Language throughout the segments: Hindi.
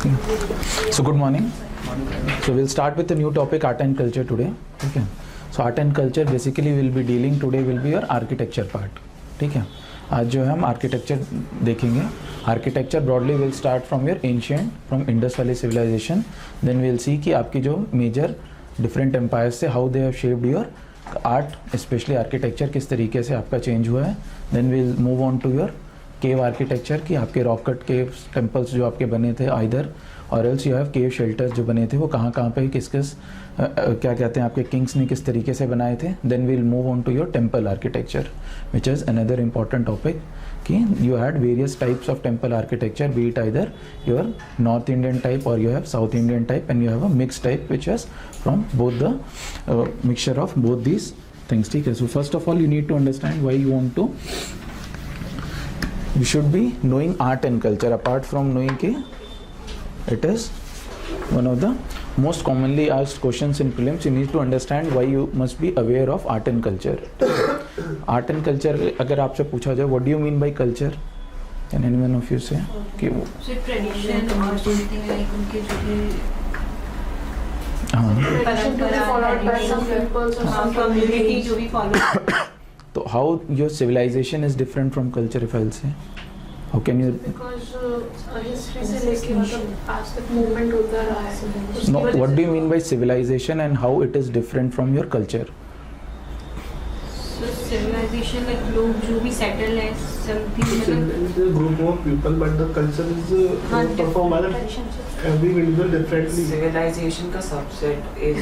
So good morning. So we'll start with a new topic, art and culture today. Okay. So art and culture basically we'll be dealing today will be your architecture part. ठीक है. आज जो है हम आर्किटेक्चर देखेंगे. Architecture broadly will start from your ancient, from Indus valley civilization. Then will see कि आपकी जो मेजर डिफरेंट एम्पायर्स से how they have shaped your art, specially architecture किस तरीके से आपका चेंज हुआ है. Then will move on to your cave architecture कि आपके रॉक कट केव्स टेम्पल्स जो आपके बने थे आइदर और else you have cave shelters जो बने थे वो कहाँ कहाँ पे किस किस क्या कहते हैं आपके किंग्स ने किस तरीके से बनाए थे. Then will move on to your temple architecture which is another important topic कि you had various types of temple architecture, be it either your north Indian type और you have south Indian type and you have a mix type which is from both the mixture of both these things. ठीक है. So first of all you need to understand why you want to, you should be knowing art and culture. Apart from knowing ki it is one of the most commonly asked questions in prelims, you need to understand why you must be aware of art and culture. Art and culture अगर आपसे पूछा जाए what do you mean by culture, can anyone of you say कि वो ट्रेडिशन और something like उनके जो भी कम्युनिटी जो भी फॉलो. तो how your civilization is different from culture if I'll say, how can you? Because history से लेके मतलब आज तक movement होता रहा है. No, what do you mean by civilization and how it is different from your culture? So civilization like लोग जो भी settle है something It's a group of people, but the culture is performed by every individual differently. Civilization का subset is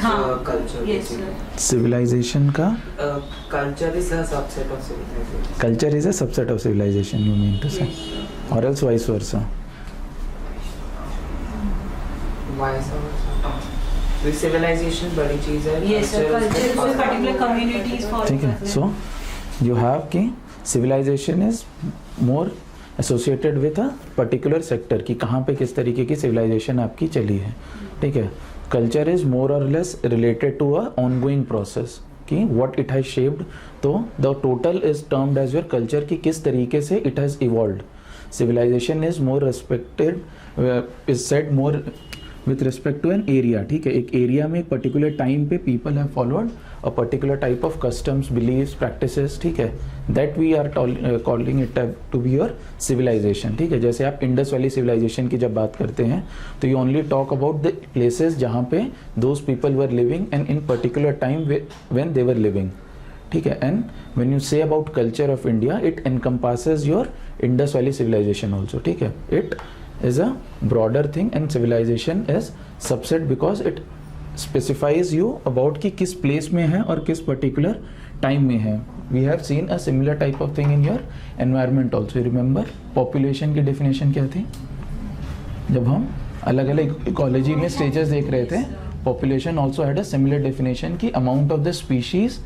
culture. Yes basically. sir. Civilization का Culture is a subset of civilization. culture is a subset of civilization you mean to say, Yes sir. or else vice versa. Why so? The civilization बड़ी चीज़ है. Yes sir. Culture is a particular communities follow. ठीक है. So you have कि civilization is more associated with a particular sector कि कहाँ पे किस तरीके की civilization आपकी चली है. ठीक है. Culture is more or less related to a ongoing process कि what it has shaped. तो the total is termed as your culture कि किस तरीके से it has evolved. Civilization is more respected, is said more with respect to an area. ठीक है. एक एरिया में एक पर्टिकुलर टाइम पे people have followed a particular type of customs, beliefs, practices. ठीक है. that we are calling it to be your civilization. ठीक है. जैसे आप इंडस वैली सिविलाइजेशन की जब बात करते हैं तो you only talk about the places जहाँ पे those people were living and in particular time when they were living. ठीक है. and when you say about culture of India it encompasses your Indus Valley civilization also. ठीक है. it is a broader thing and civilization is subset because it specifies you about कि किस place में है और किस particular time में है. We have seen a similar type of thing in your environment also. You remember population की definition क्या थी जब हम अलग अलग इकोलॉजी में stages देख रहे थे. Population also had a similar definition कि amount of the species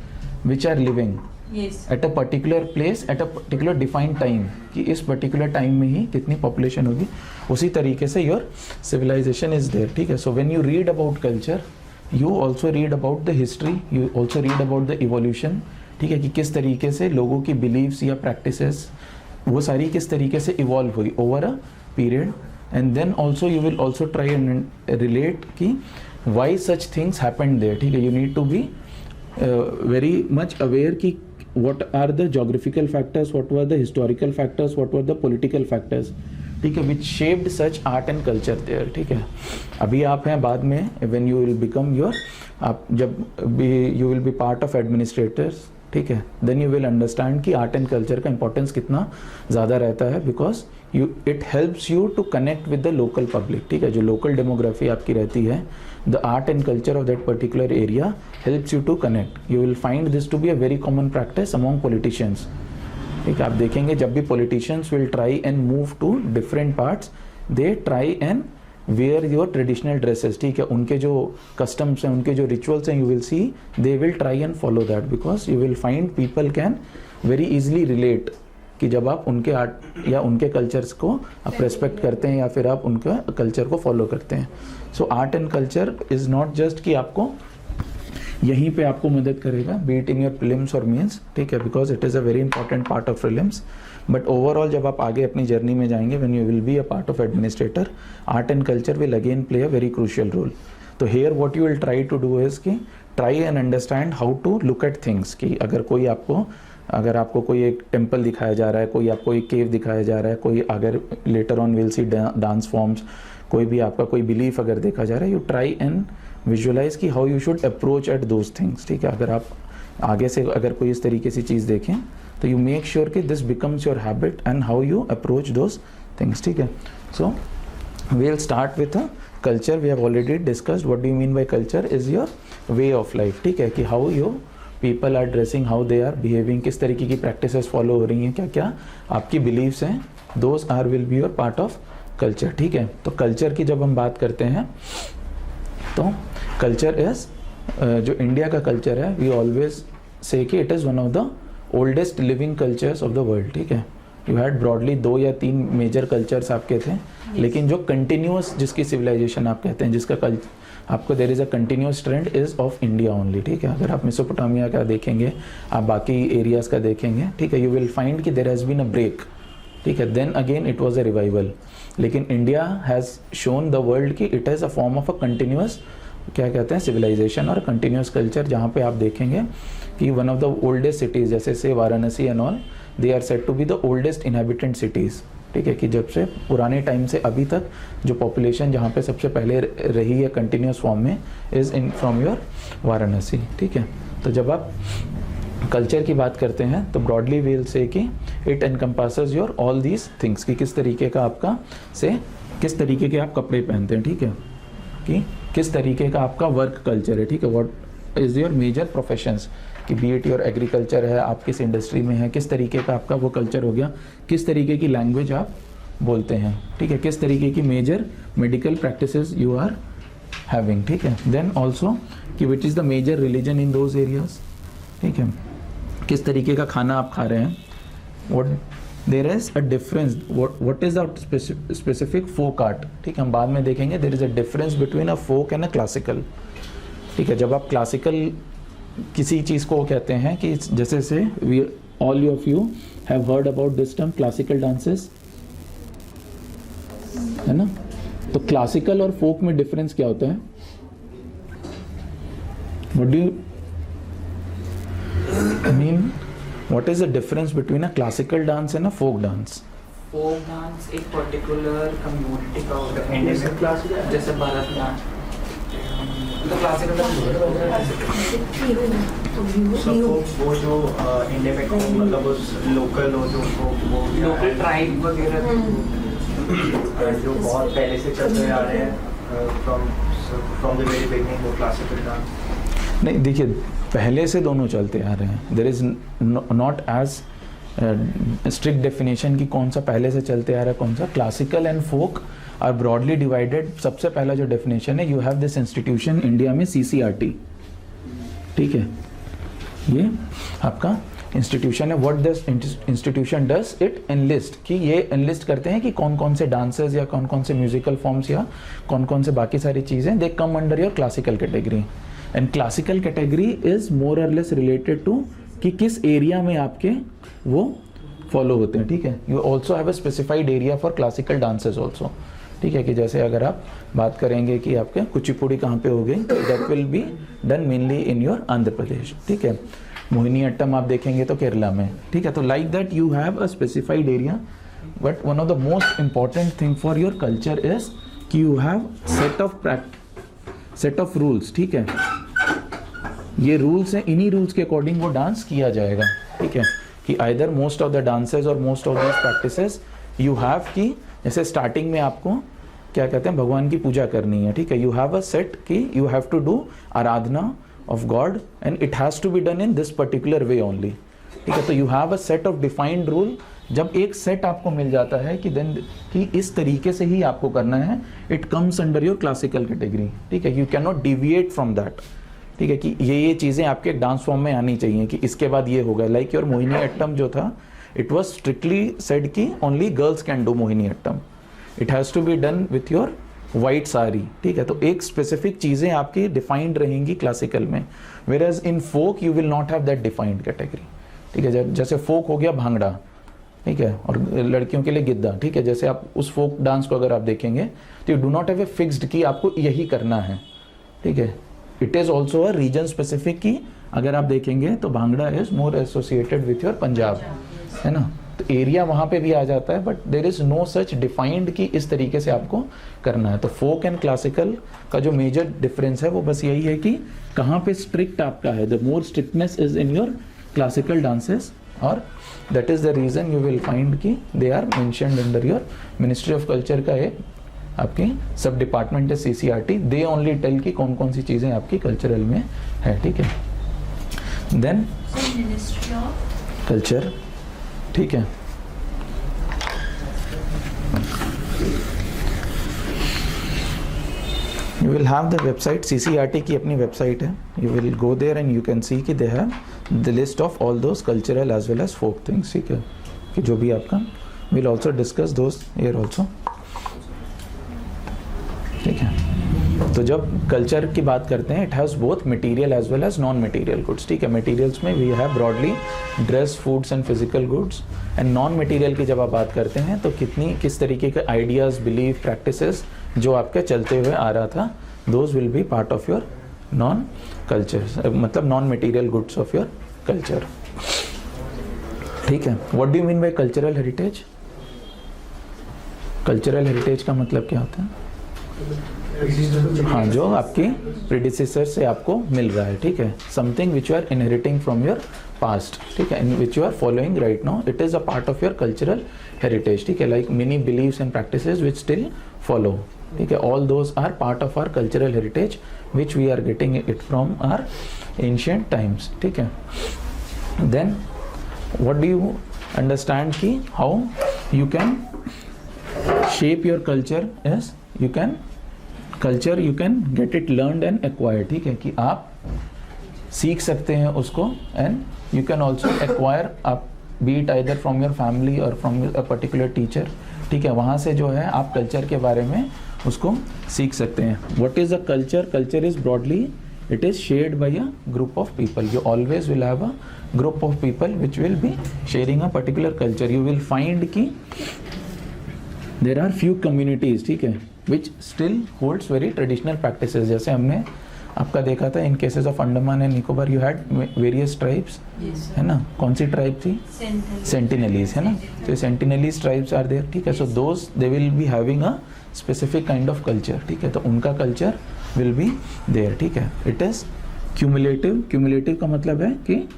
which are living Yes. at a particular place at a particular defined time कि इस particular time में ही कितनी population होगी. उसी तरीके से your civilization is there. ठीक है. So when you read about culture you also read about the history, you also read about the evolution. ठीक है. कि किस तरीके से लोगों की beliefs या practices वो सारी किस तरीके से evolve हुई over a period. And then also you will also try and relate कि why such things happened there. ठीक है. You need to be very much aware कि what are the geographical factors, what were the historical factors, what were the political factors. ठीक है. which shaped such art and culture there. ठीक है. अभी आप हैं बाद में when you will become your आप जब भी you will be part of administrators. ठीक है. then you will understand कि art and culture का importance कितना ज़्यादा रहता है because it helps you to connect with the local public. ठीक है. जो local demography आपकी रहती है the art and culture of that particular area helps you to connect. You will find this to be a very common practice among politicians. ठीक है. आप देखेंगे जब भी politicians will try and move to different parts they try and wear your traditional dresses. ठीक है. उनके जो customs हैं उनके जो rituals हैं you will see they will try and follow that because you will find people can very easily relate कि जब आप उनके आर्ट या उनके कल्चर्स को आप रेस्पेक्ट करते हैं या फिर आप उनका कल्चर को फॉलो करते हैं. So art and culture is not just कि आपको यहीं पे आपको मदद करेगा be it in your prelims और मेंस. ठीक है. Because it is a very important part of prelims but overall जब आप आगे अपनी जर्नी में जाएंगे, when you will be a part of administrator, art and culture will again play a very crucial role. तो here what you will try to do is कि try and understand how to look at things. कि अगर आपको कोई एक टेम्पल दिखाया जा रहा है, कोई आपको एक केव दिखाया जा रहा है, कोई अगर later on will see dance forms, कोई भी आपका कोई बिलीफ अगर देखा जा रहा है, यू ट्राई एंड विजुअलाइज कि how you should approach at those things. ठीक है, अगर आप आगे से अगर कोई इस तरीके से चीज़ देखें तो यू मेक श्योर कि this becomes your habit and how you approach those things. ठीक है, so we will start with a culture. We have already discussed what do you mean by culture is your way of life. ठीक है, कि how you people are dressing, how they are behaving, किस तरीके की प्रैक्टिसेस फॉलो हो रही हैं, क्या क्या आपकी बिलीव्स हैं, those are will be your part of culture. ठीक है, तो कल्चर की जब हम बात करते हैं तो कल्चर इज जो इंडिया का कल्चर है, वी ऑलवेज से कि it is one of the oldest living cultures of the world. ठीक है, यू हैड ब्रॉडली 2 या 3 मेजर कल्चर्स आपके थे, लेकिन जो कंटिन्यूस जिसकी सिविलाइजेशन आप कहते हैं, जिसका आपको देर is a continuous trend is of India only. ठीक है, अगर आप मेसोपोटामिया का देखेंगे, आप बाकी एरियाज़ का देखेंगे, ठीक है, यू विल फाइंड कि there has been a break. ठीक है, then again it was a revival. लेकिन India has shown the world कि it is a form of a continuous, क्या कहते हैं, सिविलाइजेशन और कंटिन्यूस कल्चर, जहाँ पे आप देखेंगे कि one of the oldest cities जैसे से Varanasi and all, they are said to be the oldest inhabitant cities. ठीक है, कि जब से पुराने टाइम से अभी तक जो पॉपुलेशन जहाँ पे सबसे पहले रही है कंटिन्यूस फॉर्म में is in from your Varanasi. ठीक है, तो जब आप कल्चर की बात करते हैं तो ब्रॉडली वी विल से कि it encompasses your all these things, कि किस तरीके का आपका किस तरीके के आप कपड़े पहनते हैं. ठीक है, कि किस तरीके का आपका वर्क कल्चर है. ठीक है, what is your major professions, कि बी इट योर एग्रीकल्चर है, आप किस इंडस्ट्री में है, किस तरीके का आपका वो कल्चर हो गया, किस तरीके की लैंग्वेज आप बोलते हैं. ठीक है, किस तरीके की major medical practices you are having. ठीक है, देन ऑल्सो कि which is the major religion in those areas. ठीक है, किस तरीके का खाना आप खा रहे हैं, what there is a difference, what is the specific folk art. ठीक है, हम बाद में देखेंगे there is a difference between a folk and a classical. ठीक है, जब आप क्लासिकल किसी चीज़ को कहते हैं कि जैसे से we all of you have heard about this term classical dances, है ना. तो क्लासिकल और फोक में डिफरेंस क्या होता है, what do you mean, what is the difference between a classical dance and a folk dance. Folk dance एक पर्टिकुलर कम्युनिटी का होता है, जैसे भरतनाट्यम. तो क्लासिकल डांस वो जो इंडिपेंडेंट मतलब लोकल हो, जो वो लोकल ट्राइब वगैरह जो बहुत पहले से चलते आ रहे हैं फ्रॉम द वेरी बिगिनिंग, वो क्लासिकल डांस. नहीं, देखिए पहले से दोनों चलते आ रहे हैं. There is not as strict definition कि कौन सा पहले से चलते आ रहा है कौन सा. Classical and folk are broadly divided. सबसे पहला जो डेफिनेशन है, you have this institution India में CCRT. ठीक है, ये आपका इंस्टीट्यूशन है. What this institution does, it enlist, कि ये एनलिस्ट करते हैं कि कौन कौन से डांसेस या कौन कौन से म्यूजिकल फॉर्म्स या कौन कौन से बाकी सारी चीज़ें they come under your classical category. And classical category is more और लेस रिलेटेड टू कि किस एरिया में आपके वो फॉलो होते हैं. ठीक है, you also have a specified area for classical dances also. ठीक है, कि जैसे अगर आप बात करेंगे कि आपके कुचिपुड़ी कहाँ पे हो गई, that will be done mainly in your Andhra Pradesh. ठीक है, मोहिनी अट्टम आप देखेंगे तो केरला में. ठीक है, तो like that you have a specified area. But one of the most important thing for your culture is कि you have set of rules. ठीक है, ये रूल्स हैं, इन्हीं रूल्स के अकॉर्डिंग वो डांस किया जाएगा. ठीक है, कि either most of the dances और most of these practices you have, कि जैसे स्टार्टिंग में आपको क्या कहते हैं, भगवान की पूजा करनी है. ठीक है, यू हैव अ सेट कि यू हैव टू डू आराधना of God and it has to be done in this particular way only. ठीक है, तो you have a set of defined rule. जब एक सेट आपको मिल जाता है कि देन कि इस तरीके से ही आपको करना है, it comes under your classical category. ठीक है, you can not deviate from that. ठीक है, कि ये चीज़ें आपके डांस फॉर्म में आनी चाहिए कि इसके बाद ये होगा. लाइक योर मोहिनी अट्टम जो था, इट वॉज स्ट्रिक्टली सेड कि only girls can do Mohiniattam. It has to be done with your white sari. ठीक है, तो एक स्पेसिफिक चीज़ें आपकी डिफाइंड रहेंगी क्लासिकल में, whereas in folk you will not have that defined category. ठीक है, जैसे फोक हो गया भांगड़ा, ठीक है, और लड़कियों के लिए गिद्दा, ठीक है। जैसे आप उस फोक डांस को अगर आप देखेंगे तो you do not have a fixed कि आपको यही करना है, ठीक है। It is also a region specific की अगर आप देखेंगे तो bhangra is more associated with your Punjab, है ना, तो एरिया वहाँ पे भी आ जाता है, but there is no such defined कि इस तरीके से आपको करना है। तो फोक एंड क्लासिकल का जो मेजर डिफरेंस है वो बस यही है कि कहाँ पे स्ट्रिक्ट आपका है, the more strictness is in your classical dances, और that is the reason you will find कि they are mentioned under your ministry of culture का एक आपकी सब डिपार्टमेंट है CCRT, दे ओनली टेल कि कौन कौन सी चीज़ें आपकी कल्चरल में है, ठीक है। देन मिनिस्ट्री ऑफ कल्चर, ठीक है। You will have the website, CCRT की अपनी वेबसाइट है, you will go there and you can see कि they have the list of all those cultural as well as folk things, ठीक है, कि जो भी आपका we'll also discuss those here also, ठीक है। तो जब कल्चर की बात करते हैं, it has both material as well as non material goods, ठीक है। मटेरियल्स में we have broadly dress, foods and physical goods, and non material की जब आप बात करते हैं तो किस तरीके के आइडियाज़, बिलीफ, प्रैक्टिसेस जो आपके चलते हुए आ रहा था, those will be part of your non culture, मतलब non material goods of your culture, ठीक है। What do you mean by cultural heritage? Cultural heritage का मतलब क्या होता है? हाँ, जो आपकी प्रीडिसेसर से आपको मिल रहा है, ठीक है, something which you are inheriting from your past, ठीक है, in which you are following right now, it is a part of your cultural heritage, ठीक है, like many beliefs and practices which still follow, ठीक है, all those are part of our cultural heritage which we are getting it from our ancient times, ठीक है। Then what do you understand कि how you can shape your culture as you can culture, you can get it learned and acquired, ठीक है, कि आप सीख सकते हैं उसको, and you can also acquire, आप be it either from your family और फ्रॉम अ पर्टिकुलर टीचर, ठीक है, वहाँ से जो है आप कल्चर के बारे में उसको सीख सकते हैं। What is a culture? Culture is broadly it is shared by a group of people, you always will have a group of people which will be sharing a particular culture. You will find कि देर आर फ्यू कम्युनिटीज, ठीक है, which still holds very traditional practices, जैसे हमने आपका देखा था in cases of Andaman and Nicobar you had various tribes, है ना, कौन सी ट्राइब थी? सेंटिनलीज, है ना, तो सेंटिनलीज ट्राइब्स आर देयर, ठीक है, so those they will be having a specific kind of culture, ठीक है, तो उनका कल्चर विल बी देयर, ठीक है। इट इज़ क्यूमुलेटिव, क्यूमुलेटिव का मतलब है कि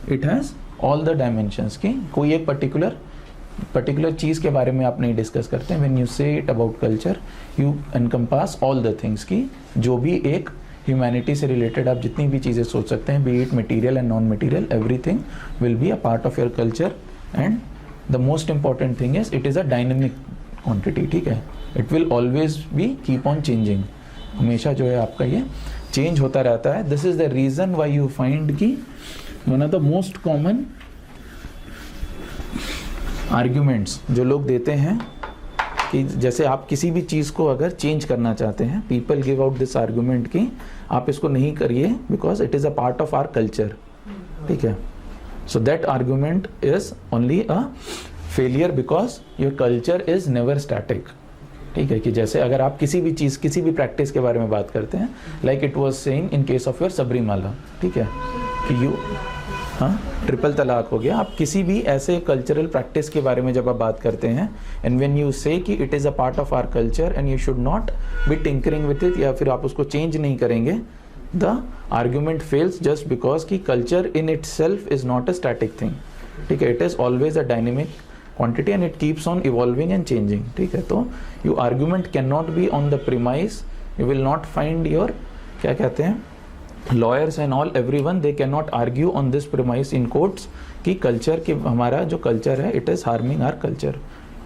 it has all the dimensions, कि कोई एक पर्टिकुलर चीज़ के बारे में आप नहीं डिस्कस करते हैं। When you say it about culture you encompass all the things, की जो भी एक ह्यूमैनिटी से रिलेटेड आप जितनी भी चीज़ें सोच सकते हैं, be it material and non material, everything will be a part of your culture, and the most important thing is it is a dynamic quantity, ठीक है, it will always be keep on changing, हमेशा जो है आपका ये चेंज होता रहता है। This is the reason why you find कि one of the most common arguments जो लोग देते हैं कि जैसे आप किसी भी चीज़ को अगर चेंज करना चाहते हैं, people give out this argument कि आप इसको नहीं करिए because it is a part of our culture, ठीक है, so that argument is only a failure because your culture is never static, ठीक है, कि जैसे अगर आप किसी भी चीज़, किसी भी प्रैक्टिस के बारे में बात करते हैं, like it was saying in case of your Sabarimala, ठीक है, कि यू, हाँ, ट्रिपल तलाक हो गया, आप किसी भी ऐसे कल्चरल प्रैक्टिस के बारे में जब आप बात करते हैं, एंड व्हेन यू से कि it is a part of our culture and you should not be tinkering with it, या फिर आप उसको चेंज नहीं करेंगे, the argument fails just because कि culture in itself is not a static thing, ठीक है, it is always a dynamic quantity and it keeps on evolving and changing, ठीक है, तो you argument can not be on the premise, you will not find your, क्या कहते हैं, lawyers and all everyone they can not argue on this premise in courts कि कल्चर की, हमारा जो कल्चर है it is harming our culture,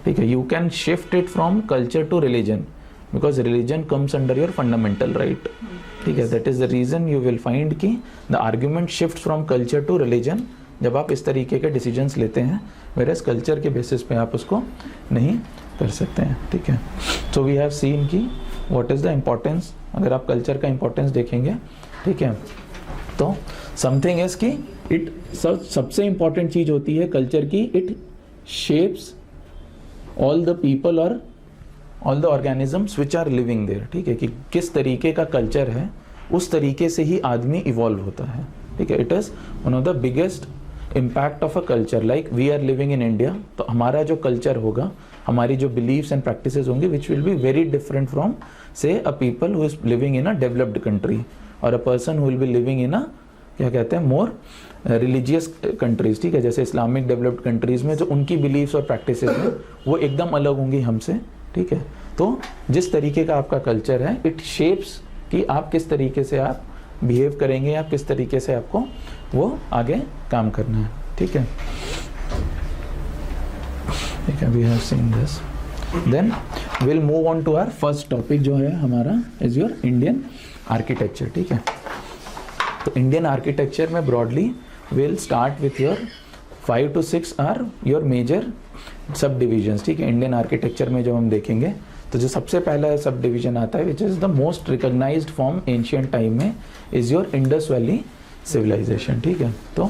ठीक है, you can shift it from culture to religion because religion comes under your fundamental right, ठीक है, that is the reason you will find कि the argument shift from culture to religion जब आप इस तरीके के डिसीजंस लेते हैं, वेरएज कल्चर के बेसिस पे आप उसको नहीं कर सकते हैं, ठीक है। सो वी हैव सीन कि व्हाट इज़ द इम्पोर्टेंस, अगर आप कल्चर का इम्पोर्टेंस देखेंगे, ठीक है, तो समथिंग इज कि इट सबसे इम्पॉर्टेंट चीज़ होती है कल्चर की, it shapes all the people और all the organisms which are living there, ठीक है, कि किस तरीके का कल्चर है उस तरीके से ही आदमी इवॉल्व होता है, ठीक है. It is one of the biggest impact of a culture. Like we are living in India, तो हमारा जो कल्चर होगा, हमारी जो बिलीव्स एंड प्रैक्टिसेस होंगे which will be very different from say a people who is living in a developed country और a person who will be living in a, क्या कहते हैं, मोर रिलीजियस कंट्रीज, ठीक है. जैसे इस्लामिक डेवलप्ड कंट्रीज में जो उनकी बिलीव्स और प्रैक्टिसेस हैं वो एकदम अलग होंगी हमसे, ठीक है. तो जिस तरीके का आपका कल्चर है, इट शेप्स कि आप किस तरीके से आप बिहेव करेंगे, या किस तरीके से आपको वो आगे काम करना है, ठीक है. ठीक है, we have seen this. Then will move on to our first topic जो है हमारा इज योर इंडियन आर्किटेक्चर, ठीक है. तो इंडियन आर्किटेक्चर में broadly will start with your 5 to 6 are your major sub divisions, ठीक है. इंडियन आर्किटेक्चर में जब हम देखेंगे तो जो सबसे पहला सब डिवीजन आता है which is the most recognised form ancient time में is your Indus valley civilisation, ठीक है. तो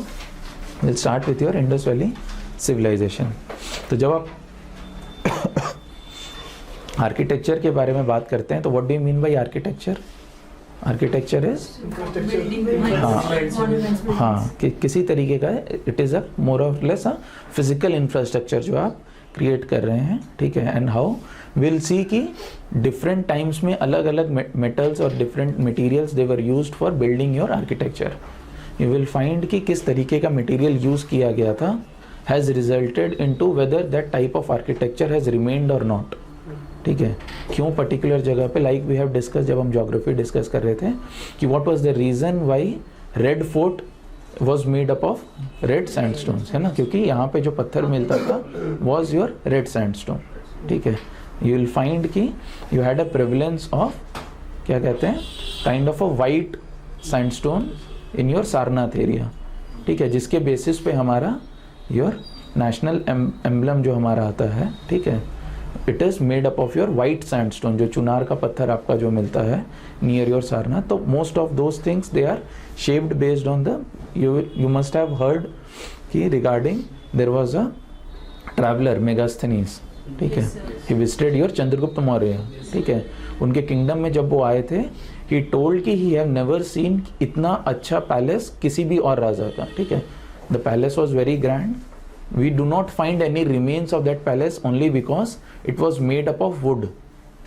will start with your Indus valley civilisation. तो जब आप आर्किटेक्चर के बारे में बात करते हैं तो what do you mean bye architecture? Architecture is हाँ कि किसी तरीके का इट इज़ अ मोर और लेस अ फिजिकल इंफ्रास्ट्रक्चर जो आप क्रिएट कर रहे हैं, ठीक है. एंड हाउ विल सी कि डिफरेंट टाइम्स में अलग अलग मेटल्स और different materials they were used for building your architecture. You will find कि किस तरीके का मटेरियल यूज़ किया गया था has resulted into whether that type of architecture has remained और नॉट, ठीक है. क्यों पर्टिकुलर जगह पे, लाइक वी हैव डिस्कस जब हम ज्योग्राफी डिस्कस कर रहे थे कि what was the reason why red fort was made up of red sandstones, है ना, क्योंकि यहाँ पे जो पत्थर मिलता था वाज योर रेड सैंडस्टोन, ठीक है. यू विल फाइंड कि you had a prevalence of, क्या कहते हैं, kind of a white sandstone in your Sarnath area, ठीक है, जिसके बेसिस पे हमारा योर नेशनल एम्बलम जो हमारा आता है, ठीक है, it is made up of your white sandstone, जो चुनार का पत्थर आपका जो मिलता है नियर योर सारनाथ. तो most of those things they are shaped based on the, you must have heard कि regarding there was a traveler Megasthenes, ठीक है, he visited your Chandragupta Maurya, ठीक है. उनके किंगडम में जब वो आए थे he told कि he have never seen इतना अच्छा पैलेस किसी भी और राजा का, ठीक है. The palace was very grand. We do not find any remains of that palace only because it was made up of wood,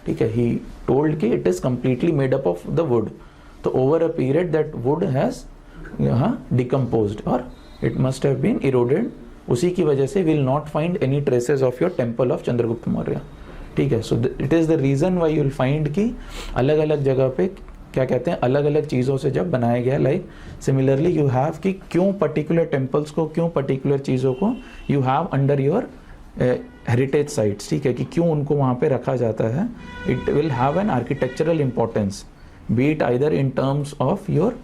ठीक है. He told कि it is completely made up of the wood. तो over a period that wood has decomposed or it must have been eroded. उसी की वजह से will not find any traces of your temple of Chandragupta Maurya, ठीक है. So it is the reason why you will find कि अलग अलग जगह पे, क्या कहते हैं, अलग अलग चीज़ों से जब बनाया गया. लाइक सिमिलरली यू हैव कि क्यों पर्टिकुलर टेम्पल्स को, क्यों पर्टिकुलर चीज़ों को you have under your heritage sites, ठीक है, कि क्यों उनको वहाँ पे रखा जाता है. It will have an architectural importance, be it either in terms of your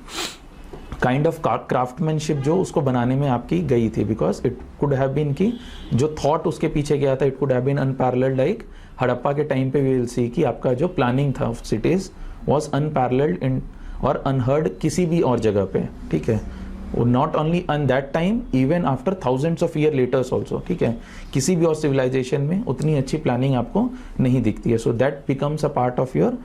kind of craftsmanship जो उसको बनाने में आपकी गई थी, because it could have been कि जो थॉट उसके पीछे गया था, it could have been unparalleled. Like Harappa के टाइम पे वी विल सी कि आपका जो प्लानिंग था ऑफ सिटीज वाज अनपैरेलल्ड इन और अनहर्ड किसी भी और जगह पे, ठीक है. Not only on that time, even after thousands of year letters also, ठीक है. किसी भी और सिविलाइजेशन में उतनी अच्छी प्लानिंग आपको नहीं दिखती है. So that becomes a part of your,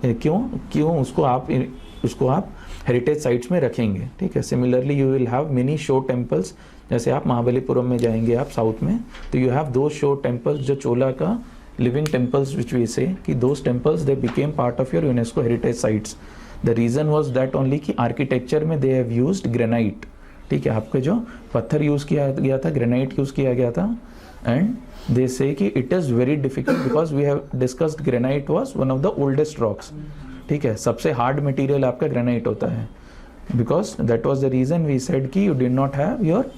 क्यों उसको आप हेरिटेज साइट्स में रखेंगे, ठीक है. Similarly you will have many show temples, जैसे आप महाबलीपुरम में जाएंगे आप साउथ में, तो यू हैव दो शो टेम्पल्स जो चोला का लिविंग टेम्पल्स विच वी से कि those temples they became part of your UNESCO heritage sites. The reason was that only कि आर्किटेक्चर में दे हैव यूज्ड ग्रेनाइट, ठीक है. आपके जो पत्थर यूज़ किया गया था, ग्रेनाइट यूज़ किया गया था. एंड दे से कि it is very difficult because we have discussed granite was one of the oldest rocks, ठीक है. सबसे हार्ड मटेरियल आपका ग्रेनाइट होता है, because that was the reason we said कि you did not have your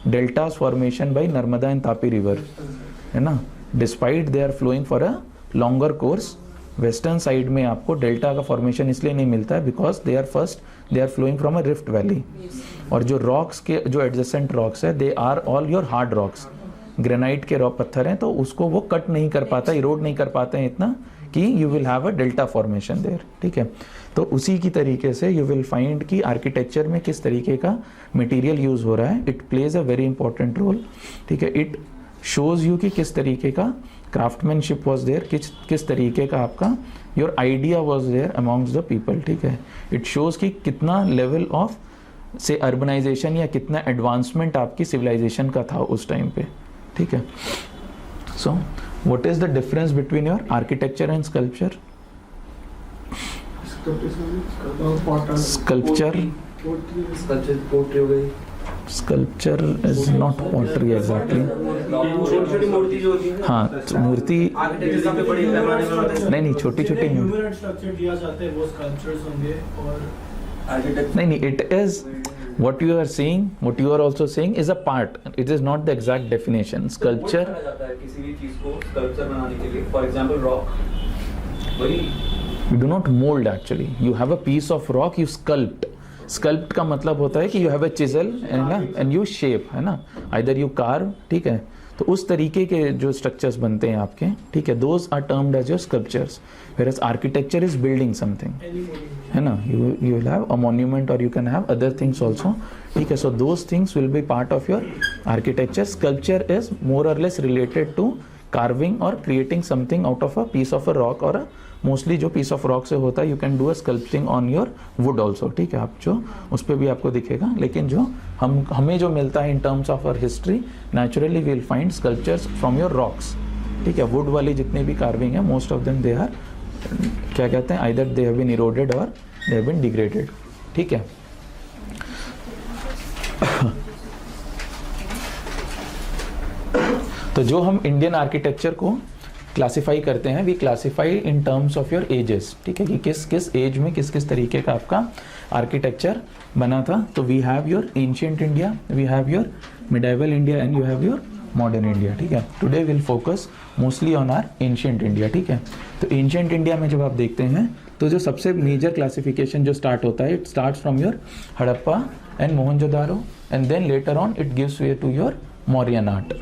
deltas formation by Narmada and Tapi river, है ना. Despite they are flowing for a longer course, western side में आपको डेल्टा का फॉर्मेशन इसलिए नहीं मिलता है because they are flowing from a rift valley. और जो रॉक्स के जो एडजेसेंट रॉक्स है, they are all your hard rocks. Granite के रॉक पत्थर हैं तो उसको वो कट नहीं कर पाता, इरोड नहीं कर पाते हैं इतना कि you will have a delta formation there, ठीक है. तो उसी की तरीके से यू विल फाइंड कि आर्किटेक्चर में किस तरीके का मटेरियल यूज़ हो रहा है. It plays a very important role, ठीक है. इट शोज यू कि किस तरीके का क्राफ्टमैनशिप वॉज देयर, किस तरीके का आपका your idea was there amongst the people, ठीक है. इट शोज कि कितना लेवल ऑफ से अर्बनाइजेशन या कितना एडवांसमेंट आपकी सिविलाइजेशन का था उस टाइम पे, ठीक है. So what is the difference between your architecture and sculpture? Sculpture pottery हो गई. Sculpture is not pottery exactly. छोटी-छोटी मूर्ति जो होती है. हाँ, तो मूर्ति आर्किटेक्चर में बड़ी पैमाने में होता है. नहीं, छोटी छोटी ह्यूमन स्ट्रक्चर दिया जाता है वो स्कल्पचर्स होंगे. और नहीं, it is what you are saying, what you are also saying is a part, it is not the exact definition. Sculpture जाता है किसी भी चीज को स्कल्पचर बनाने के लिए. फॉर एग्जांपल रॉक, वही you do not mold actually, you have a piece of rock, you sculpt. Sculpt का मतलब होता है कि you have a chisel and you shape, है ना, either you carve, ठीक है. तो उस तरीके के जो स्ट्रक्चर्स बनते हैं आपके, ठीक है, those are termed as your sculptures, whereas architecture is building something, है ना. you will have a monument or you can have other things also, ठीक है. so those things will be part of your architecture. Sculpture is more or less related to carving or creating something out of a piece of a rock or a mostly जो पीस ऑफ रॉक से होता है, you can do a sculpting on your wood also, ठीक है. आप जो उस पर भी आपको दिखेगा, लेकिन जो हमें जो मिलता है in terms of our history, naturally we will find sculptures from your rocks, ठीक है. वुड वाली जितनी भी कार्विंग है, most of them they are क्या कहते हैं, either they have been eroded और दे हैव बीन डिग्रेडेड, ठीक है. तो जो हम इंडियन आर्किटेक्चर को क्लासिफाई करते हैं, we classify in terms of your ages, ठीक है, कि किस किस एज में किस किस तरीके का आपका आर्किटेक्चर बना था. तो we have your ancient India, we have your medieval India and you have your modern India, ठीक है. Today will focus mostly on our ancient India, ठीक है. तो एंशिएंट इंडिया में जब आप देखते हैं तो जो सबसे मेजर क्लासिफिकेशन जो स्टार्ट होता है, it starts from your Harappa and Mohenjodaro and then later on it gives way to your Mauryan art,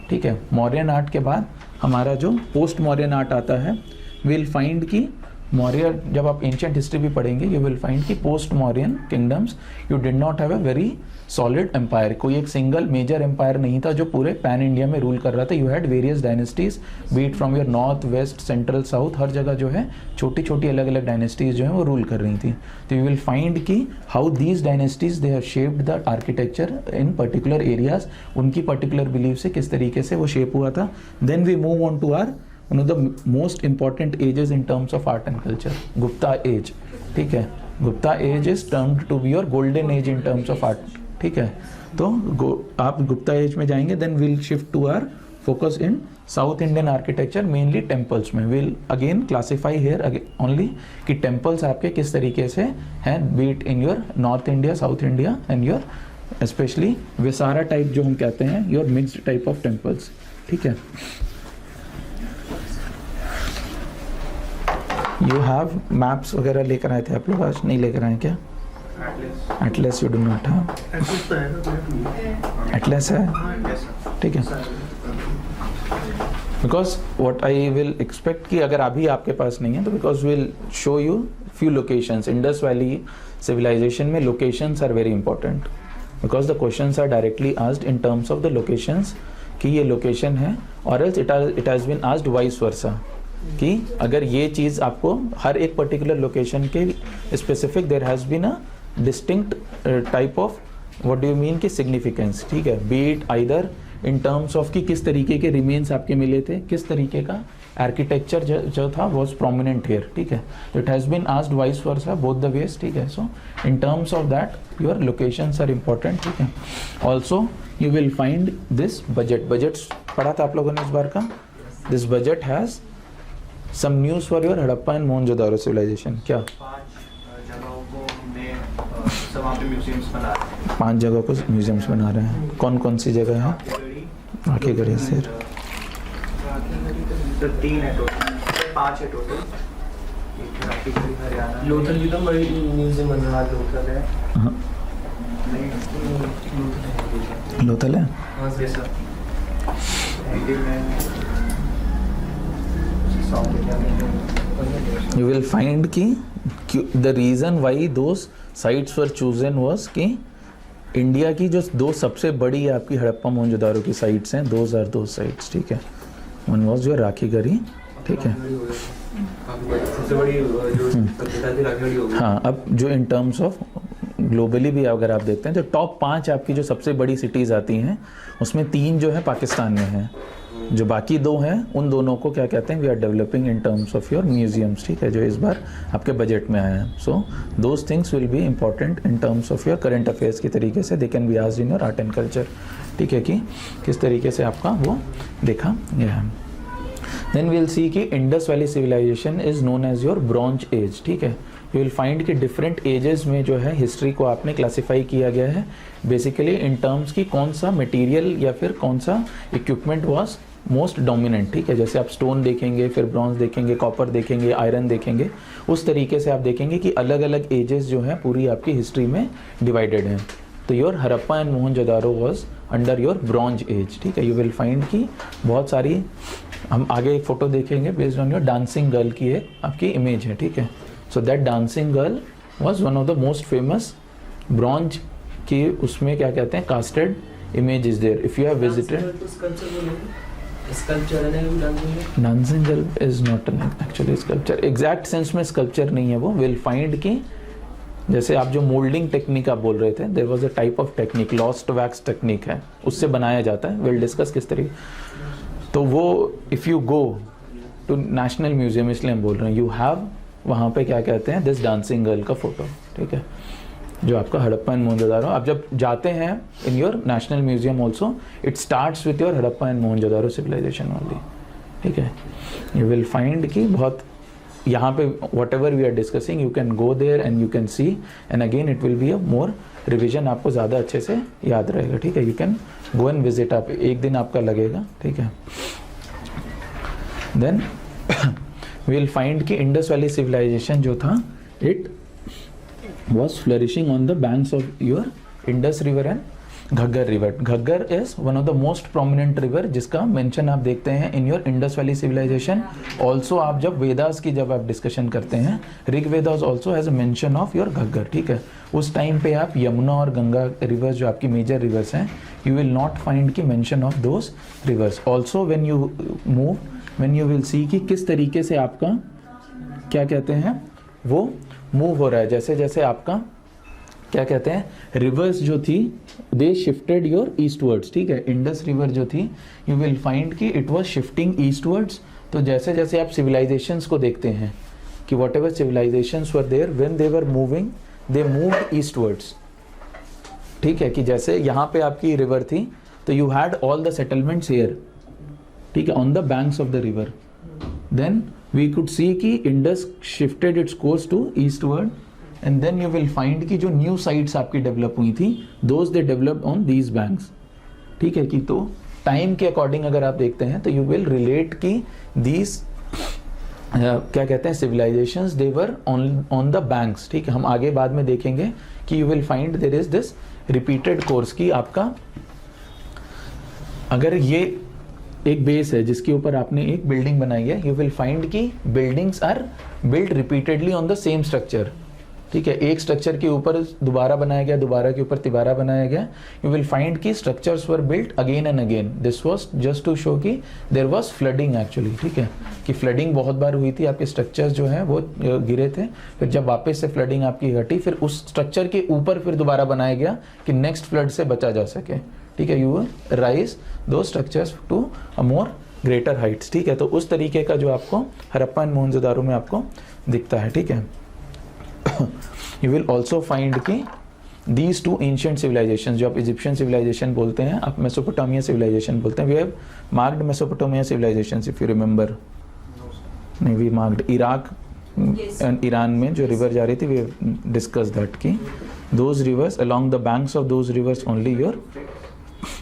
ठीक है. मौर्यन आर्ट के बाद हमारा जो पोस्ट मौर्यन आर्ट आता है, विल फाइंड कि मौर्य, जब आप एंशिएंट हिस्ट्री भी पढ़ेंगे, यू विल फाइंड कि post Mauryan kingdoms you did not have a very solid empire. कोई एक सिंगल मेजर एम्पायर नहीं था जो पूरे पैन इंडिया में रूल कर रहा था. You had various dynasties, be it from your north, west, central, south, हर जगह जो है छोटी छोटी अलग अलग डायनेस्टीज जो है वो रूल कर रही थी. तो यू विल फाइंड कि how these dynasties they have shaped the architecture in particular areas. उनकी पर्टिकुलर बिलीव से किस तरीके से वो शेप हुआ था. Then we move on to our one of the most important ages in terms of art and culture, Gupta age, ठीक है. Gupta age is termed to be your golden age in terms of art, ठीक है. तो आप गुप्ता एज में जाएंगे, then we'll shift to our focus in South Indian architecture, mainly temples में. We'll again classify here only कि temples आपके किस तरीके से हैं, be it in your North India, South India and your especially Visara type जो हम कहते हैं, your mixed type of temples, ठीक है. यू हैव मैप्स वगैरह लेकर आए थे आप लोग, आज नहीं लेकर आए क्या? Atlas you do not have? Atlas है, ठीक है. Because what I will expect कि अगर अभी आपके पास नहीं है तो because will show you few locations. Indus valley civilisation में locations are very important because the questions are directly asked in terms of the locations कि ये लोकेशन है, और else it has been asked vice versa कि अगर ये चीज़ आपको हर एक पर्टिकुलर लोकेशन के specific there has been a distinct type of what do you mean की सिग्निफिकेंस, ठीक है. Be it either in terms of कि किस तरीके के रिमेन्स आपके मिले थे, किस तरीके का आर्किटेक्चर जो था वॉज प्रोमिनेंट हियर, ठीक है. It has been asked vice versa both the ways, ठीक है. So in terms of that your locations are important, ठीक है. Also you will find this budget पढ़ा था आप लोगों ने इस बार का. This budget has some news for your Harappa and Mohenjodaro civilisation. क्या 5 जगहों को हमने सब वहाँ पे म्यूजियम्स बना रहे हैं. 5 जगह को म्यूजियम्स बना रहे हैं. कौन कौन सी जगह है? आखेगढ़ी से 3 है टोटल, 5 है टोटल. एक आखेगढ़ी हरियाणा, लोथल भी तो बड़ी म्यूजियम बन रहा है. लोथल है, हाँ, लोथल है. हाँ ये सब एंडी में साउथ इंडिया में. You will find कि the reason why those sites were chosen was कि इंडिया की जो दो सबसे बड़ी आपकी हड़प्पा मोहनजोदारो की साइट्स हैं, दोज आर दो साइट्स, ठीक है। वन वाज योर राखीगढ़ी, ठीक है। सबसे बड़ी जो सभ्यता थी राखीगढ़ी हो गई। हाँ, अब जो इन टर्म्स ऑफ ग्लोबली भी अगर आप देखते हैं तो टॉप 5 आपकी जो सबसे बड़ी सिटीज़ आती हैं उसमें 3 जो है पाकिस्तान में हैं, जो बाकी 2 हैं उन दोनों को क्या कहते हैं, we are developing in terms of your museums, ठीक है, जो इस बार आपके बजट में आया है। So those things will be important in terms of your current affairs की तरीके से, they can be asked in your art and culture, ठीक है, कि किस तरीके से आपका वो देखा गया है। देन वील सी कि Indus valley civilization is known as your bronze age, ठीक है। यू विल फाइंड कि डिफरेंट एजेस में जो है हिस्ट्री को आपने क्लासिफाई किया गया है बेसिकली इन टर्म्स की कौन सा मटेरियल या फिर कौन सा इक्विपमेंट वाज मोस्ट डोमिनेंट, ठीक है। जैसे आप स्टोन देखेंगे, फिर ब्रॉन्ज देखेंगे, कॉपर देखेंगे, आयरन देखेंगे, उस तरीके से आप देखेंगे कि अलग अलग एजेस जो हैं पूरी आपकी हिस्ट्री में डिवाइडेड हैं। तो your Harappa and Mohenjodaro was under your bronze age, ठीक है। यू विल फाइंड कि बहुत सारी, हम आगे एक फोटो देखेंगे based on your dancing girl की एक आपकी इमेज है, ठीक है। So that dancing girl was one of the most famous bronze की, उसमें क्या कहते हैं, casted image is there. If you have visited dancing girl is not an actually sculpture, exact sense में स्कल्पचर नहीं है वो। विल फाइंड कि जैसे आप जो मोल्डिंग टेक्निक आप बोल रहे थे, there was a type of technique, lost wax technique है, उससे बनाया जाता है। विल डिस्कस किस तरीके, तो वो if you go to national museum, इसलिए हम बोल रहे हैं, यू हैव वहाँ पे क्या कहते हैं, दिस डांसिंग गर्ल का फोटो, ठीक है, जो आपका हड़प्पा एंड मोहनजोदारो। आप जब जाते हैं in your national museum also, it starts with your Harappa and Mohenjodaro civilization only, ठीक है। यू विल फाइंड कि बहुत यहाँ पे whatever we are discussing, you can go there and you can see, and again it will be a more revision, आपको ज़्यादा अच्छे से याद रहेगा, ठीक है। You can go and visit, आप एक दिन आपका लगेगा, ठीक है। देन वी विल फाइंड कि इंडस वैली सिविलाइजेशन जो था, it was flourishing on the banks of your Indus river and Ghaggar river. Ghaggar is one of the most prominent river जिसका मेंशन आप देखते हैं in your Indus valley civilisation. Also आप जब वेदास की जब आप डिस्कशन करते हैं, Rig Vedas also has a mention of your Ghaggar, ठीक है। उस टाइम पे आप यमुना और गंगा रिवर्स जो आपकी मेजर रिवर्स हैं, यू विल नॉट फाइंड की mention of those reverse. Also when you move, when you will see कि किस तरीके से आपका क्या कहते हैं वो मूव हो रहा है, जैसे जैसे आपका क्या कहते हैं, रिवर्स जो थी दे शिफ्टेड योर ईस्टवर्ड्स, ठीक है। इंडस रिवर जो थी, यू विल फाइंड कि इट वाज शिफ्टिंग ईस्टवर्ड्स। तो जैसे जैसे आप सिविलाइजेशंस को देखते हैं कि whatever civilisations were there, when they were moving they moved eastwards, ठीक है। कि जैसे यहाँ पे आपकी रिवर थी तो you had all the settlements here, ठीक है, on the banks of the river. Then we could see कि Indus shifted its course to eastward, and then you will find कि जो न्यू साइट्स आपकी डेवलप हुई थी, those they developed on these banks, ठीक है। कि तो टाइम के अकॉर्डिंग अगर आप देखते हैं तो यू विल रिलेट कि दीज क्या कहते हैं civilisations, they were on the banks, ठीक है। हम आगे बाद में देखेंगे कि you will find there is this repeated course की आपका, अगर ये एक बेस है जिसके ऊपर आपने एक बिल्डिंग बनाई है, यू विल फाइंड कि buildings are build repeatedly on the same structure, ठीक है। एक स्ट्रक्चर के ऊपर दोबारा बनाया गया, दोबारा के ऊपर तिबारा बनाया गया। यू विल फाइंड कि structures were built again and again. This was just to show कि देयर वाज फ्लडिंग एक्चुअली, ठीक है, कि फ्लडिंग बहुत बार हुई थी, आपके स्ट्रक्चर्स जो हैं वो गिरे थे, फिर जब वापस से फ्लडिंग आपकी हटी, फिर उस स्ट्रक्चर के ऊपर फिर दोबारा बनाया गया कि नेक्स्ट फ्लड से बचा जा सके, ठीक है। यू राइज दो structures to a more greater heights, ठीक है। तो उस तरीके का जो आपको हड़प्पा एंड मोहनजोदारो में आपको दिखता है, ठीक है। You will also find कि these two ancient civilizations, जो आप इजिप्शियन सिविलाइजेशन बोलते हैं, आप मेसोपोटामिया सिविलाइजेशन बोलते हैं, we have marked Mesopotamia civilizations if you remember, नहीं we marked Iraq and Iran में जो रिवर जा रही थी, we have discussed that कि those rivers along the banks of those rivers only your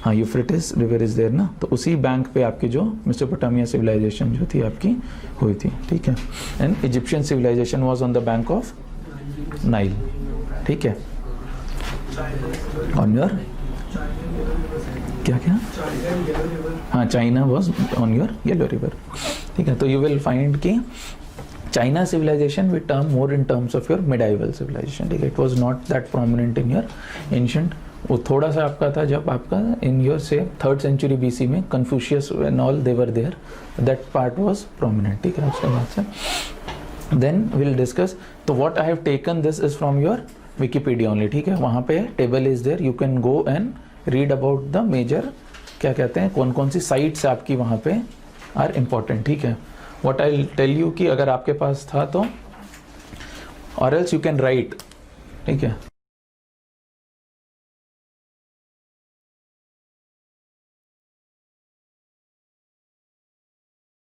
हाँ यूफ्रेटिस रिवर इज देयर ना, तो उसी बैंक पे आपकी जो मेसोपोटामिया सिविलाइजेशन जो थी आपकी हुई थी, ठीक है। And Egyptian civilisation was on the bank of Nile, ठीक है। ऑन योर क्या क्या हाँ China was on your yellow river, ठीक है। तो यू विल फाइंड कि China civilisation with term more in terms of your medieval civilisation, ठीक है। It was not that prominent in your ancient वो थोड़ा सा आपका था जब आपका इन योर से 3rd century BC में Confucius and all they were there, that part was prominent, ठीक है। उसके बाद से देन विल डिस्कस, तो what I have taken this is from your Wikipedia only, ठीक है। वहाँ पे table is there, you can go and read about the major, क्या कहते हैं, कौन कौन सी साइट्स आपकी वहाँ पे आर इम्पॉर्टेंट, ठीक है। व्हाट आई टेल यू कि अगर आपके पास था तो, और एल्स यू कैन राइट, ठीक है।